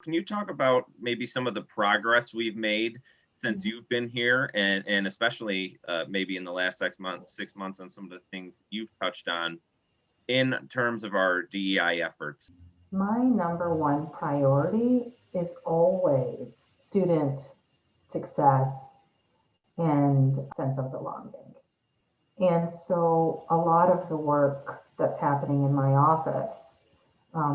Can you talk about maybe some of the progress we've made since Mhm. you've been here, and especially maybe in the last 6 months on some of the things you've touched on in terms of our DEI efforts? My number one priority is always student success and sense of belonging. And so a lot of the work that's happening in my office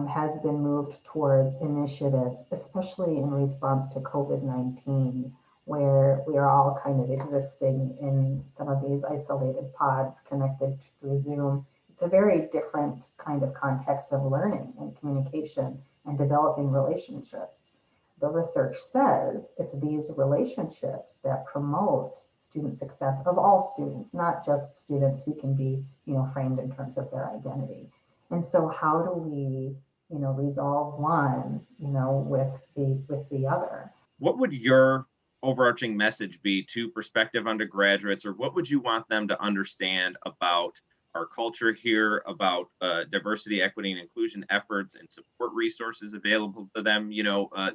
has been moved towards initiatives, especially in response to COVID-19, where we are all kind of existing in some of these isolated pods connected through Zoom. It's a very different kind of context of learning and communication and developing relationships. The research says it's these relationships that promote student success of all students, not just students who can be, framed in terms of their identity. And so how do we, resolve one, with the other? What would your overarching message be to prospective undergraduates, or what would you want them to understand about our culture here, about diversity, equity, and inclusion efforts and support resources available to them?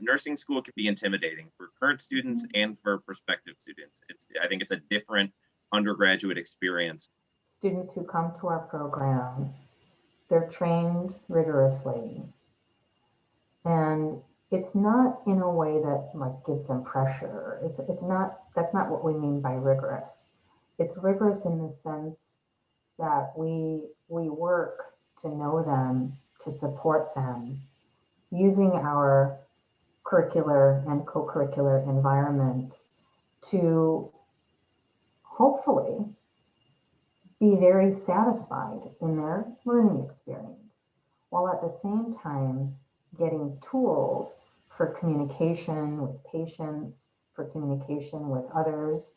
Nursing school can be intimidating for current students and for prospective students. I think it's a different undergraduate experience. Students who come to our program, they're trained rigorously, and it's not in a way that like gives them pressure. It's not, that's not what we mean by rigorous. It's rigorous in the sense that we work to know them, to support them, using our curricular and co-curricular environment to hopefully be very satisfied in their learning experience, while at the same time getting tools for communication with patients, for communication with others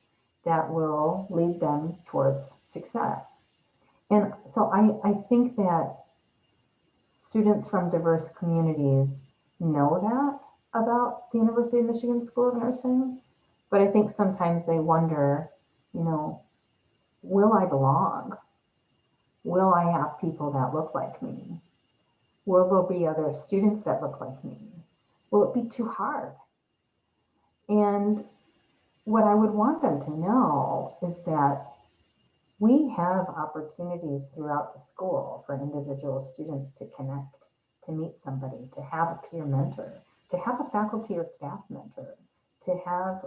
that will lead them towards success. And so I think that students from diverse communities know that about the University of Michigan School of Nursing, but I think sometimes they wonder, you know, will I belong? Will I have people that look like me? Will there be other students that look like me? Will it be too hard? And what I would want them to know is that we have opportunities throughout the school for individual students to connect, to meet somebody, to have a peer mentor, to have a faculty or staff mentor, to have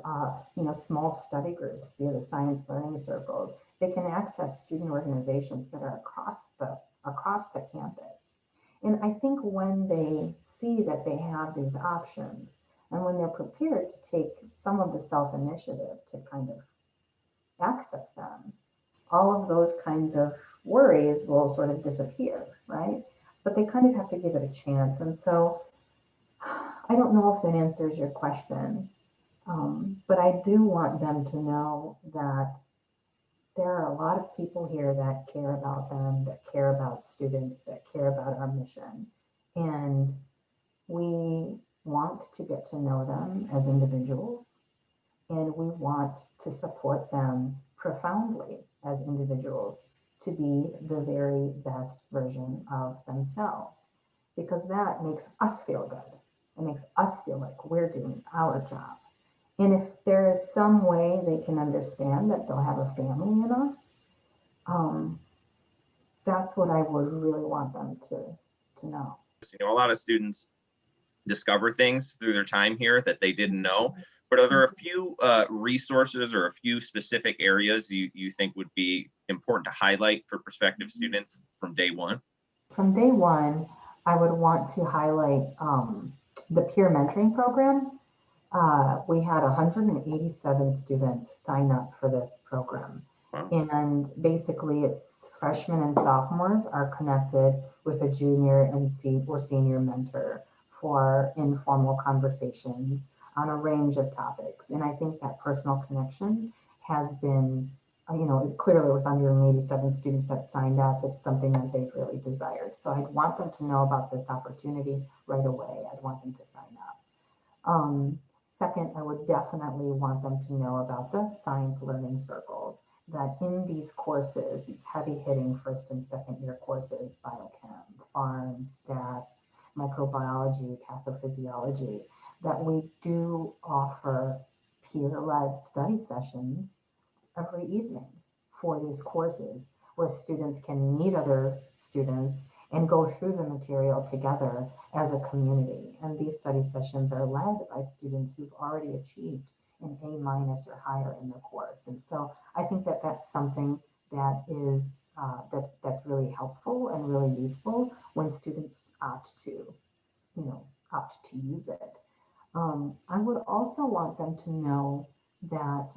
small study groups via the science learning circles. They can access student organizations that are across the campus. And I think when they see that they have these options, and when they're prepared to take some of the self initiative to kind of access them, all of those kinds of worries will sort of disappear, right? But they kind of have to give it a chance. And so I don't know if that answers your question, but I do want them to know that there are a lot of people here that care about them, that care about students, that care about our mission. And we want to get to know them as individuals, and we want to support them profoundly as individuals to be the very best version of themselves, because that makes us feel good. It makes us feel like we're doing our job. And if there is some way they can understand that they'll have a family in us, um, that's what I would really want them to know. A lot of students discover things through their time here that they didn't know. But are there a few resources or a few specific areas you think would be important to highlight for prospective students from day one? From day one, I would want to highlight the peer mentoring program. We had 187 students sign up for this program. Wow. And basically, it's freshmen and sophomores are connected with a junior and or senior mentor for informal conversations on a range of topics. And I think that personal connection has been, clearly with 187 students that signed up, it's something that they've really desired. So I'd want them to know about this opportunity right away. I'd want them to sign up. Second, I would definitely want them to know about the science learning circles, that in these courses, these heavy hitting first and second year courses, biochem, farms, stats, microbiology, pathophysiology, that we do offer peer-led study sessions every evening for these courses where students can meet other students and go through the material together as a community. And these study sessions are led by students who've already achieved an A minus or higher in the course. And so I think that that's something that is that's really helpful and really useful when students opt to use it. I would also want them to know that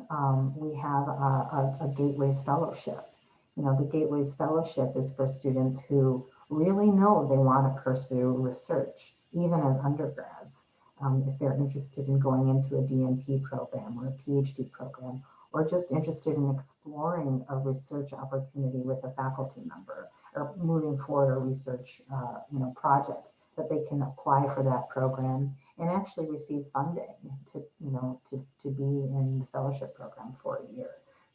we have a Gateways Fellowship. The Gateways Fellowship is for students who really know they want to pursue research, even as undergrads. If they're interested in going into a DNP program or a PhD program, or just interested in exploring a research opportunity with a faculty member, or moving forward a research project, that they can apply for that program and actually receive funding to be in the fellowship program for a year.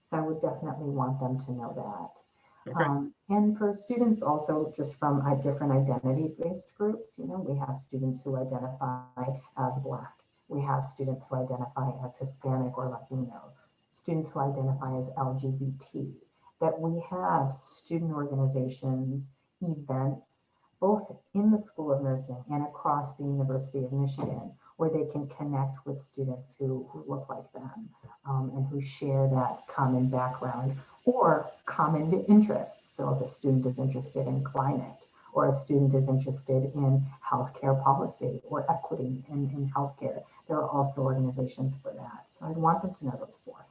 So I would definitely want them to know that. Okay. And for students also just from different identity-based groups, we have students who identify as Black. We have students who identify as Hispanic or Latino, students who identify as LGBT, that we have student organizations, events, both in the School of Nursing and across the University of Michigan, where they can connect with students who look like them and who share that common background or common interests. So if a student is interested in climate, or a student is interested in healthcare policy or equity in healthcare, there are also organizations for that. So I'd want them to know those four